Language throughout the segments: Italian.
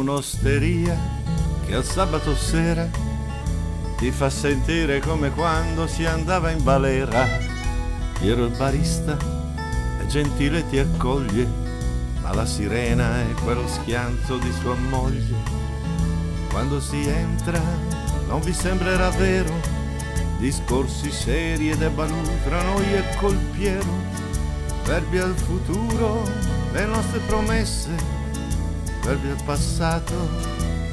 un'osteria che al sabato sera ti fa sentire come quando si andava in balera. Piero il barista è gentile, ti accoglie, ma la sirena è quello schianto di sua moglie. Quando si entra non vi sembrerà vero, discorsi seri ed ebalù tra noi e col Piero, verbi al futuro, le nostre promesse, verbi al passato,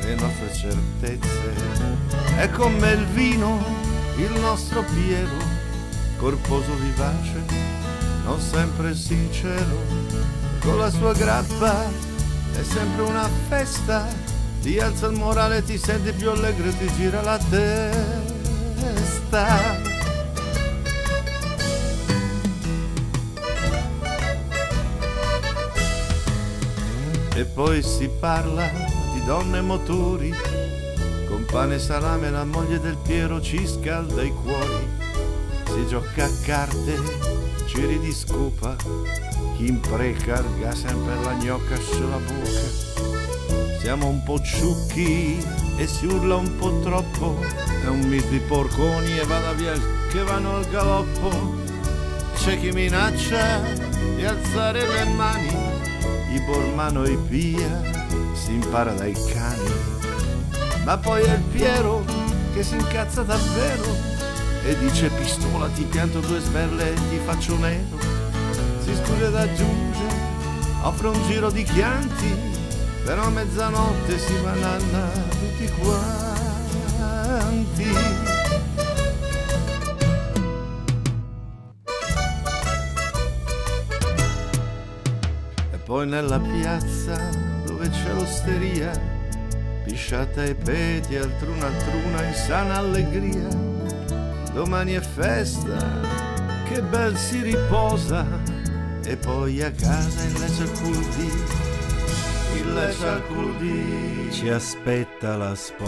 le nostre certezze. È come il vino, il nostro Piero, corposo vivace, non sempre sincero, con la sua grappa è sempre una festa, ti alza il morale, ti senti più allegro e ti gira la testa. E poi si parla di donne e motori, con pane e salame la moglie del Piero ci scalda i cuori. Si gioca a carte, giri di scopa, chi impreca il gas sempre la gnocca sulla bocca. Siamo un po' ciucchi e si urla un po' troppo, è un mito di porconi e vada via che vanno al galoppo. C'è chi minaccia di alzare le mani, i Bormano e Pia si impara dai cani. Ma poi è il Piero che si incazza davvero e dice pistola, ti pianto due sberle e ti faccio nero. Si scusa ed aggiunge, offre un giro di chianti, però a mezzanotte si bananna tutti quanti. E poi nella piazza dove c'è l'osteria, pisciata ai peti, altruna altruna in sana allegria. Domani è festa, che bel si riposa, e poi a casa in Lecce al Cul-di, in Lecce al Cul-di ci aspetta la sposa.